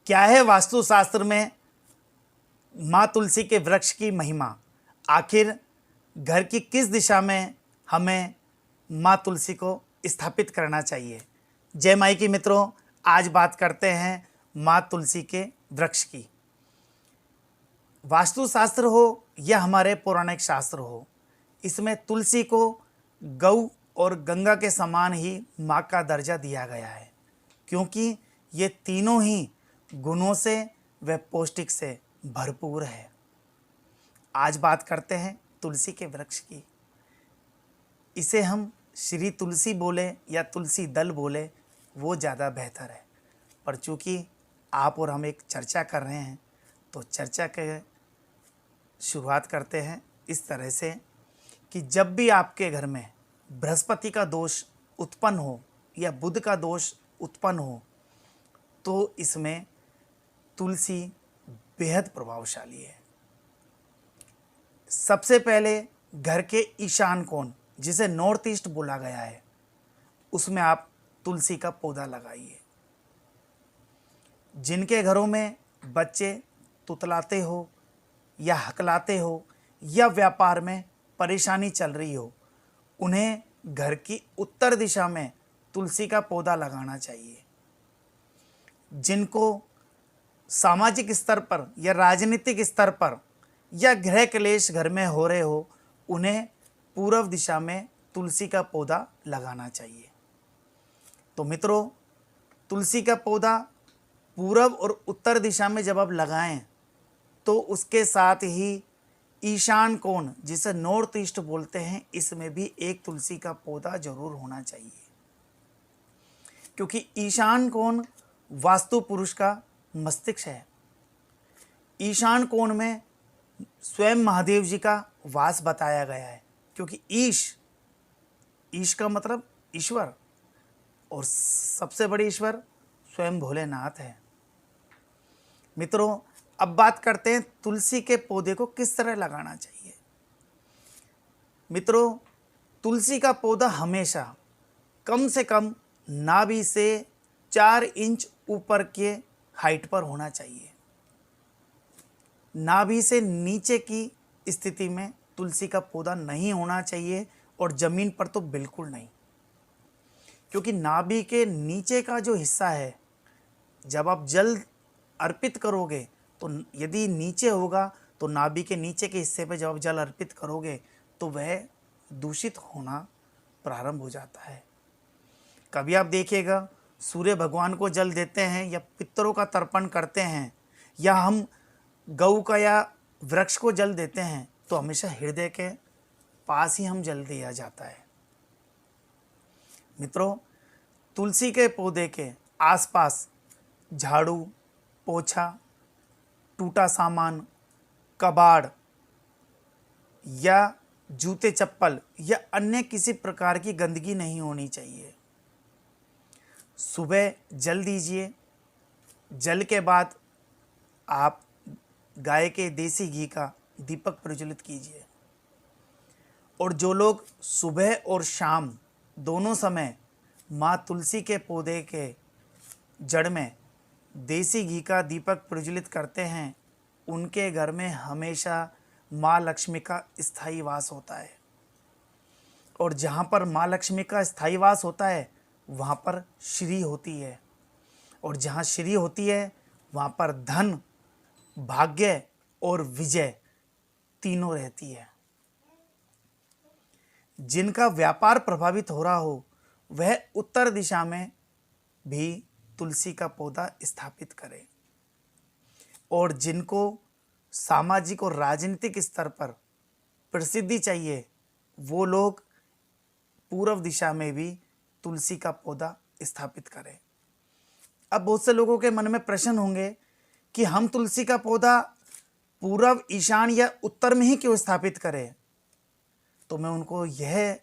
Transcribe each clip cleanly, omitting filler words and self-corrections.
क्या है वास्तुशास्त्र में माँ तुलसी के वृक्ष की महिमा? आखिर घर की किस दिशा में हमें माँ तुलसी को स्थापित करना चाहिए? जय माई की मित्रों, आज बात करते हैं माँ तुलसी के वृक्ष की। वास्तुशास्त्र हो या हमारे पौराणिक शास्त्र हो, इसमें तुलसी को गौ और गंगा के समान ही माँ का दर्जा दिया गया है, क्योंकि ये तीनों ही गुणों से व पौष्टिक से भरपूर है। आज बात करते हैं तुलसी के वृक्ष की। इसे हम श्री तुलसी बोले या तुलसी दल बोले वो ज़्यादा बेहतर है, पर चूँकि आप और हम एक चर्चा कर रहे हैं तो चर्चा के शुरुआत करते हैं इस तरह से कि जब भी आपके घर में बृहस्पति का दोष उत्पन्न हो या बुध का दोष उत्पन्न हो तो इसमें तुलसी बेहद प्रभावशाली है। सबसे पहले घर के ईशान कोण, जिसे नॉर्थ ईस्ट बोला गया है, उसमें आप तुलसी का पौधा लगाइए। जिनके घरों में बच्चे तुतलाते हो या हकलाते हो या व्यापार में परेशानी चल रही हो, उन्हें घर की उत्तर दिशा में तुलसी का पौधा लगाना चाहिए। जिनको सामाजिक स्तर पर या राजनीतिक स्तर पर या गृह क्लेश घर में हो रहे हो, उन्हें पूर्व दिशा में तुलसी का पौधा लगाना चाहिए। तो मित्रों, तुलसी का पौधा पूर्व और उत्तर दिशा में जब आप लगाएं तो उसके साथ ही ईशान कोण, जिसे नॉर्थ ईस्ट बोलते हैं, इसमें भी एक तुलसी का पौधा जरूर होना चाहिए, क्योंकि ईशान कोण वास्तु पुरुष का मस्तिष्क है। ईशान कोण में स्वयं महादेव जी का वास बताया गया है, क्योंकि ईश का मतलब ईश्वर, और सबसे बड़ी ईश्वर स्वयं भोलेनाथ है। मित्रों, अब बात करते हैं तुलसी के पौधे को किस तरह लगाना चाहिए। मित्रों, तुलसी का पौधा हमेशा कम से कम नाभि से 4 इंच ऊपर के हाइट पर होना चाहिए। नाभि से नीचे की स्थिति में तुलसी का पौधा नहीं होना चाहिए, और ज़मीन पर तो बिल्कुल नहीं, क्योंकि नाभि के नीचे का जो हिस्सा है, जब आप जल अर्पित करोगे तो यदि नीचे होगा तो नाभि के नीचे के हिस्से पे जब आप जल अर्पित करोगे तो वह दूषित होना प्रारंभ हो जाता है। कभी आप देखिएगा, सूर्य भगवान को जल देते हैं या पितरों का तर्पण करते हैं या हम गौ का या वृक्ष को जल देते हैं, तो हमेशा हृदय के पास ही हम जल दिया जाता है। मित्रों, तुलसी के पौधे के आसपास झाड़ू, पोछा, टूटा सामान, कबाड़ या जूते चप्पल या अन्य किसी प्रकार की गंदगी नहीं होनी चाहिए। सुबह जल दीजिए। जल के बाद आप गाय के देसी घी का दीपक प्रज्वलित कीजिए। और जो लोग सुबह और शाम दोनों समय माँ तुलसी के पौधे के जड़ में देसी घी का दीपक प्रज्वलित करते हैं, उनके घर में हमेशा माँ लक्ष्मी का स्थायी वास होता है। और जहाँ पर माँ लक्ष्मी का स्थायी वास होता है वहाँ पर श्री होती है, और जहाँ श्री होती है वहाँ पर धन, भाग्य और विजय तीनों रहती है। जिनका व्यापार प्रभावित हो रहा हो वह उत्तर दिशा में भी तुलसी का पौधा स्थापित करें, और जिनको सामाजिक और राजनीतिक स्तर पर प्रसिद्धि चाहिए वो लोग पूर्व दिशा में भी तुलसी का पौधा स्थापित करें। अब बहुत से लोगों के मन में प्रश्न होंगे कि हम तुलसी का पौधा पूर्व, ईशान या उत्तर में ही क्यों स्थापित करें? तो मैं उनको यह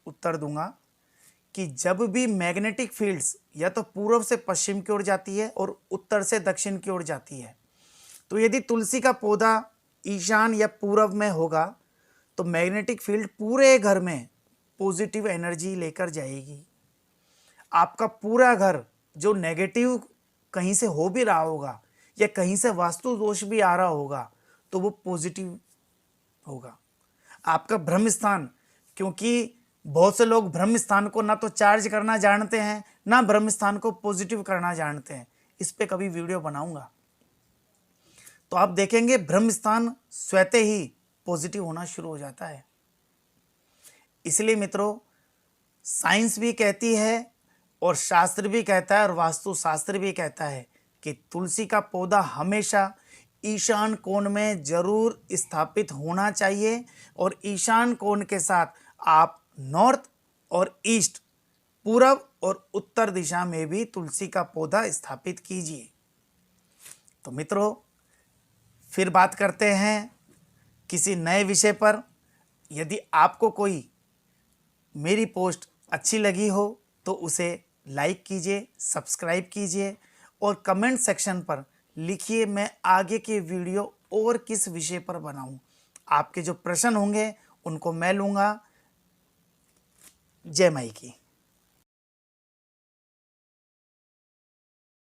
उत्तर दूंगा कि जब भी मैग्नेटिक फील्ड्स या तो पूर्व से पश्चिम की ओर जाती है और उत्तर से दक्षिण की ओर जाती है, तो यदि तुलसी का पौधा ईशान या पूर्व में होगा तो मैग्नेटिक फील्ड पूरे घर में पॉजिटिव एनर्जी लेकर जाएगी। आपका पूरा घर जो नेगेटिव कहीं से हो भी रहा होगा या कहीं से वास्तु दोष भी आ रहा होगा तो वो पॉजिटिव होगा। आपका ब्रह्म स्थान, क्योंकि बहुत से लोग ब्रह्म स्थान को ना तो चार्ज करना जानते हैं ना ब्रह्म स्थान को पॉजिटिव करना जानते हैं। इस पे कभी वीडियो बनाऊंगा तो आप देखेंगे ब्रह्म स्थान स्वतः ही पॉजिटिव होना शुरू हो जाता है। इसलिए मित्रों, साइंस भी कहती है और शास्त्र भी कहता है और वास्तु शास्त्र भी कहता है कि तुलसी का पौधा हमेशा ईशान कोण में जरूर स्थापित होना चाहिए और ईशान कोण के साथ आप नॉर्थ और ईस्ट, पूरब और उत्तर दिशा में भी तुलसी का पौधा स्थापित कीजिए। तो मित्रों, फिर बात करते हैं किसी नए विषय पर। यदि आपको कोई मेरी पोस्ट अच्छी लगी हो तो उसे लाइक कीजिए, सब्सक्राइब कीजिए और कमेंट सेक्शन पर लिखिए मैं आगे के वीडियो और किस विषय पर बनाऊं। आपके जो प्रश्न होंगे उनको मैं लूँगा। जय माई की।